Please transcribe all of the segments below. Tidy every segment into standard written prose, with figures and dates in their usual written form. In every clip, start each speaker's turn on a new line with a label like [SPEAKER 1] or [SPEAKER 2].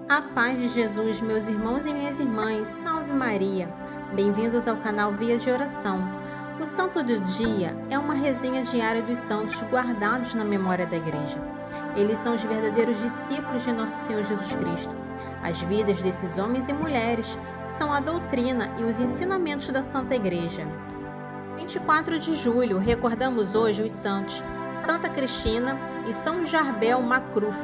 [SPEAKER 1] A paz de Jesus, meus irmãos e minhas irmãs, salve Maria! Bem-vindos ao canal Via de Oração. O Santo do Dia é uma resenha diária dos santos guardados na memória da Igreja. Eles são os verdadeiros discípulos de Nosso Senhor Jesus Cristo. As vidas desses homens e mulheres são a doutrina e os ensinamentos da Santa Igreja. 24 de julho, recordamos hoje os santos Santa Cristina e São Jarbel Macruf,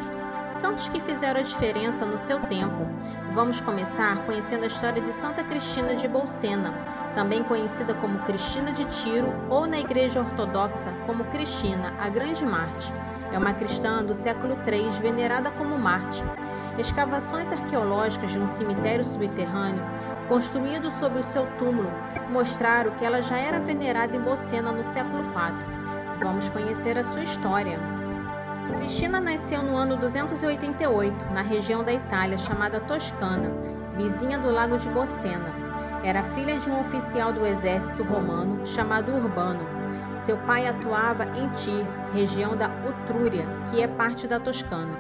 [SPEAKER 1] santos que fizeram a diferença no seu tempo. Vamos começar conhecendo a história de Santa Cristina de Bolsena, também conhecida como Cristina de Tiro ou na Igreja Ortodoxa como Cristina, a Grande Mártir. É uma cristã do século III, venerada como mártir. Escavações arqueológicas de um cemitério subterrâneo, construído sobre o seu túmulo, mostraram que ela já era venerada em Bolsena no século IV. Vamos conhecer a sua história. Cristina nasceu no ano 288, na região da Itália chamada Toscana, vizinha do lago de Bolsena. Era filha de um oficial do exército romano chamado Urbano. Seu pai atuava em Tir, região da Etrúria, que é parte da Toscana.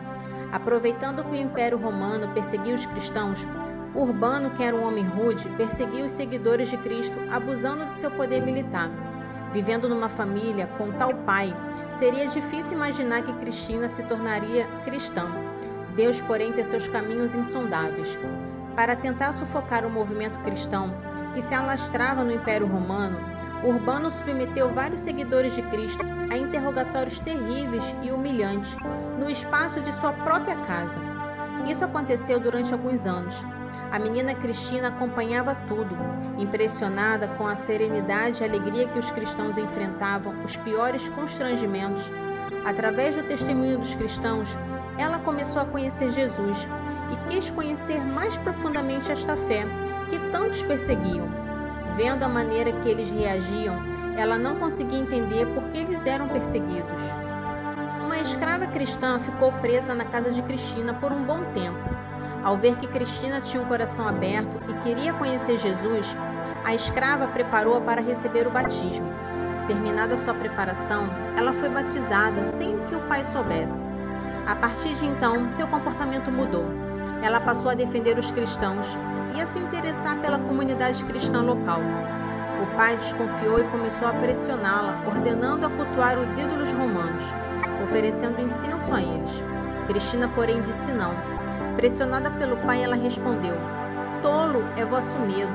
[SPEAKER 1] Aproveitando que o Império Romano perseguia os cristãos, Urbano, que era um homem rude, perseguia os seguidores de Cristo, abusando de seu poder militar. Vivendo numa família com tal pai, seria difícil imaginar que Cristina se tornaria cristã. Deus, porém, tem seus caminhos insondáveis. Para tentar sufocar o movimento cristão, que se alastrava no Império Romano, Urbano submeteu vários seguidores de Cristo a interrogatórios terríveis e humilhantes no espaço de sua própria casa. Isso aconteceu durante alguns anos. A menina Cristina acompanhava tudo, impressionada com a serenidade e alegria que os cristãos enfrentavam os piores constrangimentos. Através do testemunho dos cristãos, ela começou a conhecer Jesus e quis conhecer mais profundamente esta fé que tantos perseguiam. Vendo a maneira que eles reagiam, ela não conseguia entender por que eles eram perseguidos. Uma escrava cristã ficou presa na casa de Cristina por um bom tempo. Ao ver que Cristina tinha um coração aberto e queria conhecer Jesus, a escrava preparou-a para receber o batismo. Terminada sua preparação, ela foi batizada sem que o pai soubesse. A partir de então, seu comportamento mudou. Ela passou a defender os cristãos e a se interessar pela comunidade cristã local. O pai desconfiou e começou a pressioná-la, ordenando-a cultuar os ídolos romanos, oferecendo incenso a eles. Cristina, porém, disse não. Pressionada pelo pai, ela respondeu: "Tolo é vosso medo,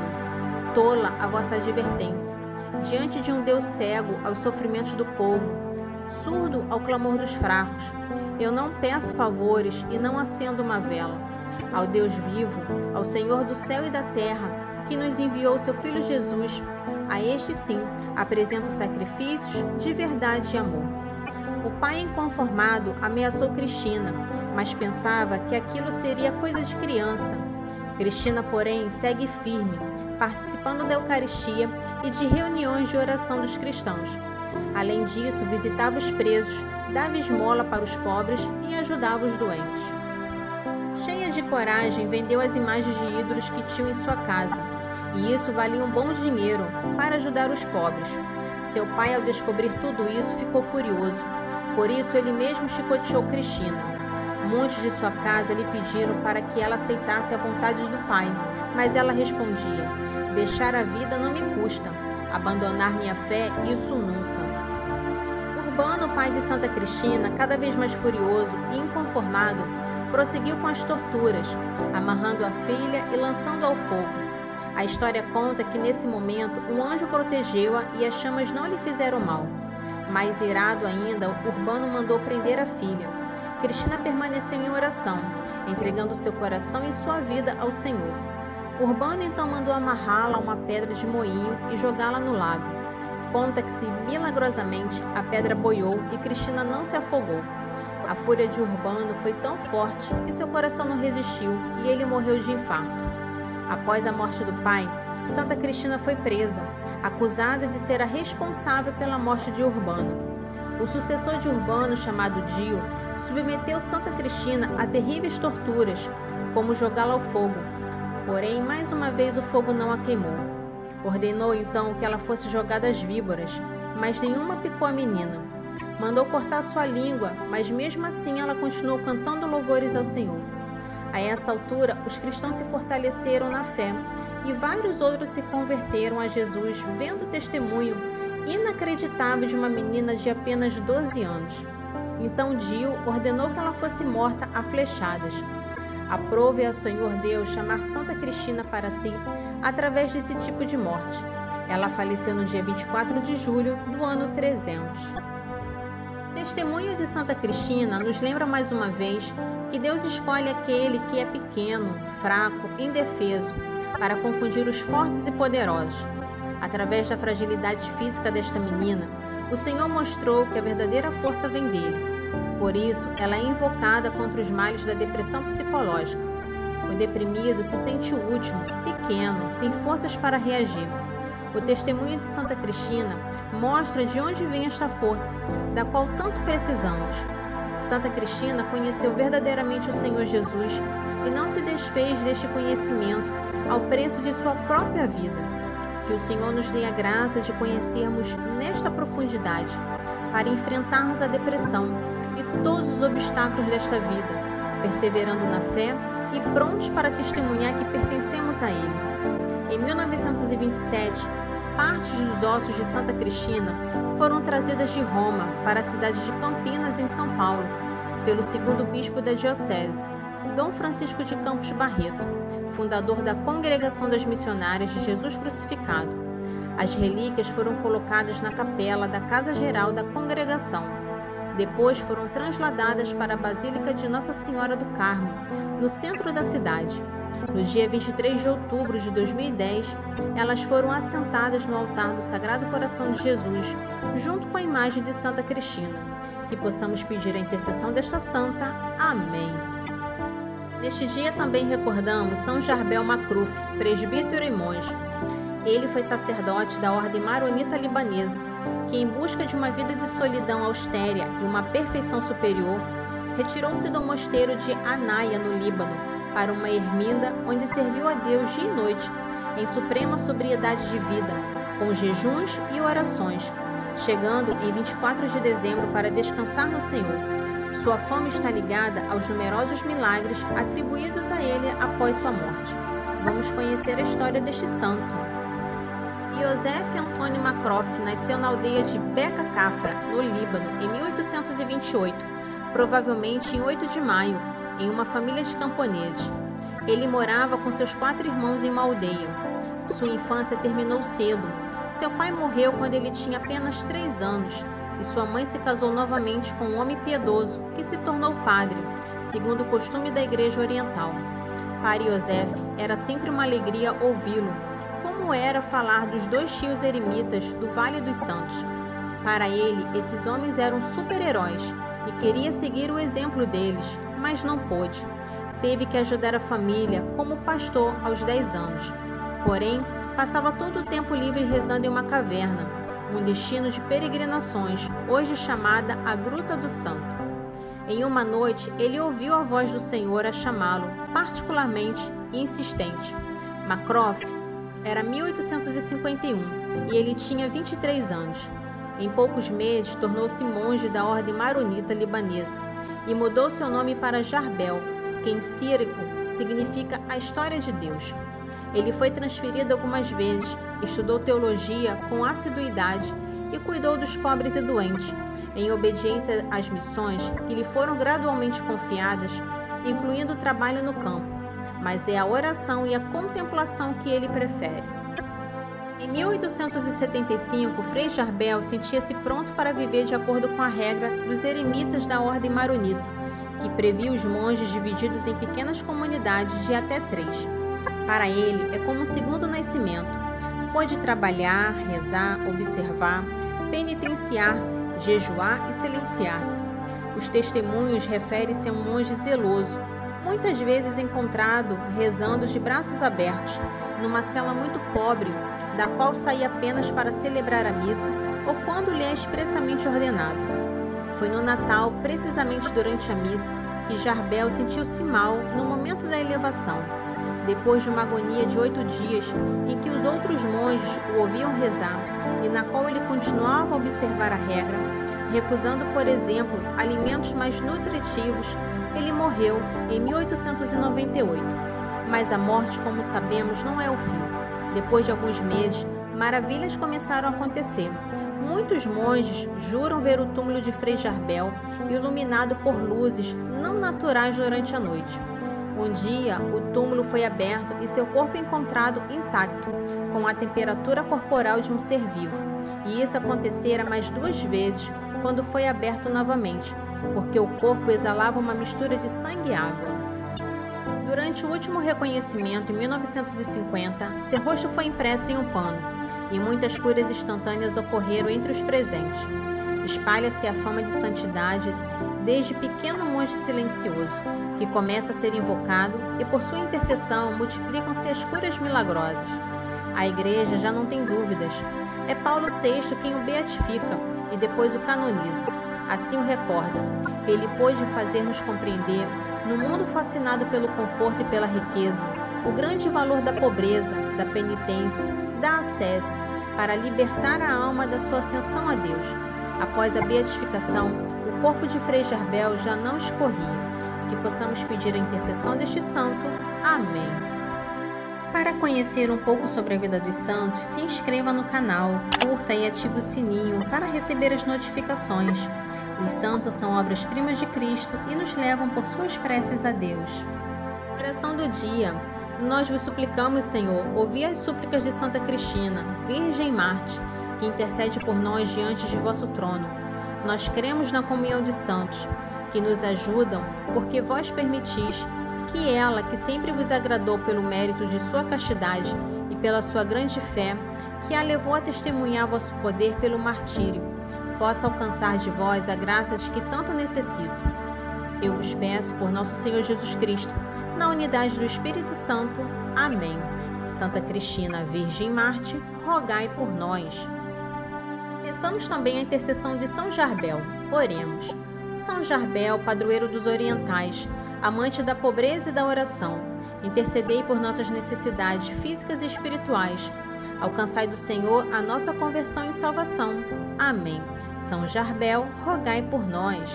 [SPEAKER 1] tola a vossa advertência, diante de um Deus cego aos sofrimentos do povo, surdo ao clamor dos fracos. Eu não peço favores e não acendo uma vela. Ao Deus vivo, ao Senhor do céu e da terra, que nos enviou seu Filho Jesus, a este sim apresento sacrifícios de verdade e amor." O pai, inconformado, ameaçou Cristina, mas pensava que aquilo seria coisa de criança. Cristina, porém, segue firme, participando da Eucaristia e de reuniões de oração dos cristãos. Além disso, visitava os presos, dava esmola para os pobres e ajudava os doentes. Cheia de coragem, vendeu as imagens de ídolos que tinham em sua casa, e isso valia um bom dinheiro para ajudar os pobres. Seu pai, ao descobrir tudo isso, ficou furioso. Por isso, ele mesmo chicoteou Cristina. Muitos de sua casa lhe pediram para que ela aceitasse a vontade do pai, mas ela respondia: "Deixar a vida não me custa, abandonar minha fé, isso nunca." Urbano, pai de Santa Cristina, cada vez mais furioso e inconformado, prosseguiu com as torturas, amarrando a filha e lançando ao fogo. A história conta que nesse momento um anjo protegeu-a e as chamas não lhe fizeram mal. Mais irado ainda, Urbano mandou prender a filha. Cristina permaneceu em oração, entregando seu coração e sua vida ao Senhor. Urbano então mandou amarrá-la a uma pedra de moinho e jogá-la no lago. Conta-se que, milagrosamente, a pedra boiou e Cristina não se afogou. A fúria de Urbano foi tão forte que seu coração não resistiu e ele morreu de infarto. Após a morte do pai, Santa Cristina foi presa, acusada de ser a responsável pela morte de Urbano. O sucessor de Urbano, chamado Dio, submeteu Santa Cristina a terríveis torturas, como jogá-la ao fogo. Porém, mais uma vez o fogo não a queimou. Ordenou então que ela fosse jogada às víboras, mas nenhuma picou a menina. Mandou cortar sua língua, mas mesmo assim ela continuou cantando louvores ao Senhor. A essa altura, os cristãos se fortaleceram na fé e vários outros se converteram a Jesus vendo o testemunho inacreditável de uma menina de apenas 12 anos. Então Dio ordenou que ela fosse morta a flechadas. Aprove ao Senhor Deus chamar Santa Cristina para si através desse tipo de morte. Ela faleceu no dia 24 de julho do ano 300. Testemunhos de Santa Cristina nos lembram mais uma vez que Deus escolhe aquele que é pequeno, fraco, indefeso, para confundir os fortes e poderosos. Através da fragilidade física desta menina, o Senhor mostrou que a verdadeira força vem dele. Por isso, ela é invocada contra os males da depressão psicológica. O deprimido se sente o último, pequeno, sem forças para reagir. O testemunho de Santa Cristina mostra de onde vem esta força, da qual tanto precisamos. Santa Cristina conheceu verdadeiramente o Senhor Jesus e não se desfez deste conhecimento ao preço de sua própria vida. Que o Senhor nos dê a graça de conhecermos nesta profundidade, para enfrentarmos a depressão e todos os obstáculos desta vida, perseverando na fé e prontos para testemunhar que pertencemos a Ele. Em 1927, partes dos ossos de Santa Cristina foram trazidas de Roma para a cidade de Campinas, em São Paulo, pelo segundo bispo da diocese, Dom Francisco de Campos Barreto, fundador da Congregação das Missionárias de Jesus Crucificado. As relíquias foram colocadas na capela da Casa Geral da Congregação. Depois foram transladadas para a Basílica de Nossa Senhora do Carmo, no centro da cidade. No dia 23 de outubro de 2010, elas foram assentadas no altar do Sagrado Coração de Jesus, junto com a imagem de Santa Cristina. Que possamos pedir a intercessão desta santa. Amém. Neste dia também recordamos São Jarbel Macruf, presbítero e monge. Ele foi sacerdote da ordem maronita libanesa, que, em busca de uma vida de solidão austera e uma perfeição superior, retirou-se do mosteiro de Anaia, no Líbano, para uma ermida onde serviu a Deus dia e noite, em suprema sobriedade de vida, com jejuns e orações, chegando em 24 de dezembro para descansar no Senhor. Sua fama está ligada aos numerosos milagres atribuídos a ele após sua morte. Vamos conhecer a história deste santo. Yosef Antônio Macrof nasceu na aldeia de Beca Cafra, no Líbano, em 1828, provavelmente em 8 de maio, em uma família de camponeses. Ele morava com seus 4 irmãos em uma aldeia. Sua infância terminou cedo. Seu pai morreu quando ele tinha apenas 3 anos, e sua mãe se casou novamente com um homem piedoso, que se tornou padre, segundo o costume da Igreja Oriental. Para Yosef, era sempre uma alegria ouvi-lo, como era falar dos 2 tios eremitas do Vale dos Santos. Para ele, esses homens eram super-heróis e queria seguir o exemplo deles, mas não pôde. Teve que ajudar a família como pastor aos 10 anos. Porém, passava todo o tempo livre rezando em uma caverna, um destino de peregrinações, hoje chamada a Gruta do Santo. Em uma noite, ele ouviu a voz do Senhor a chamá-lo, particularmente e insistente. Macrof era 1851 e ele tinha 23 anos. Em poucos meses, tornou-se monge da ordem maronita libanesa e mudou seu nome para Jarbel, que em síriaco significa a história de Deus. Ele foi transferido algumas vezes, estudou teologia com assiduidade e cuidou dos pobres e doentes, em obediência às missões que lhe foram gradualmente confiadas, incluindo o trabalho no campo, mas é a oração e a contemplação que ele prefere. Em 1875, Frei Jarbel sentia-se pronto para viver de acordo com a regra dos eremitas da ordem maronita, que previa os monges divididos em pequenas comunidades de até 3. Para ele, é como um segundo nascimento. Pôde trabalhar, rezar, observar, penitenciar-se, jejuar e silenciar-se. Os testemunhos referem-se a um monge zeloso, muitas vezes encontrado rezando de braços abertos, numa cela muito pobre, da qual saía apenas para celebrar a missa ou quando lhe é expressamente ordenado. Foi no Natal, precisamente durante a missa, que Jarbel sentiu-se mal no momento da elevação. Depois de uma agonia de 8 dias, em que os outros monges o ouviam rezar e na qual ele continuava a observar a regra, recusando, por exemplo, alimentos mais nutritivos, Ele morreu em 1898, mas a morte, como sabemos, não é o fim. Depois de alguns meses, maravilhas começaram a acontecer. Muitos monges juram ver o túmulo de Frei Jarbel iluminado por luzes não naturais durante a noite. Um dia, o túmulo foi aberto e seu corpo encontrado intacto, com a temperatura corporal de um ser vivo. E isso acontecera mais 2 vezes, quando foi aberto novamente, porque o corpo exalava uma mistura de sangue e água. Durante o último reconhecimento, em 1950, seu rosto foi impresso em um pano, e muitas curas instantâneas ocorreram entre os presentes. Espalha-se a fama de santidade desde pequeno monge silencioso, que começa a ser invocado, e por sua intercessão multiplicam-se as curas milagrosas. A Igreja já não tem dúvidas. É Paulo VI quem o beatifica e depois o canoniza. Assim o recorda. Ele pôde fazer-nos compreender, no mundo fascinado pelo conforto e pela riqueza, o grande valor da pobreza, da penitência, da ascese, para libertar a alma da sua ascensão a Deus. Após a beatificação, o corpo de Frei Jarbel já não escorria. Que possamos pedir a intercessão deste santo. Amém. Para conhecer um pouco sobre a vida dos santos, se inscreva no canal, curta e ative o sininho para receber as notificações. Os santos são obras-primas de Cristo e nos levam por suas preces a Deus. Oração do dia. Nós vos suplicamos, Senhor, ouvi as súplicas de Santa Cristina, Virgem Marte, que intercede por nós diante de vosso trono. Nós cremos na comunhão dos santos, que nos ajudam, porque vós permitis que ela, que sempre vos agradou pelo mérito de sua castidade e pela sua grande fé, que a levou a testemunhar vosso poder pelo martírio, possa alcançar de vós a graça de que tanto necessito. Eu vos peço por nosso Senhor Jesus Cristo, na unidade do Espírito Santo. Amém. Santa Cristina, Virgem Marte, rogai por nós. Peçamos também a intercessão de São Jarbel. Oremos. São Jarbel, padroeiro dos orientais, amante da pobreza e da oração, intercedei por nossas necessidades físicas e espirituais. Alcançai do Senhor a nossa conversão e salvação. Amém. São Jarbel, rogai por nós.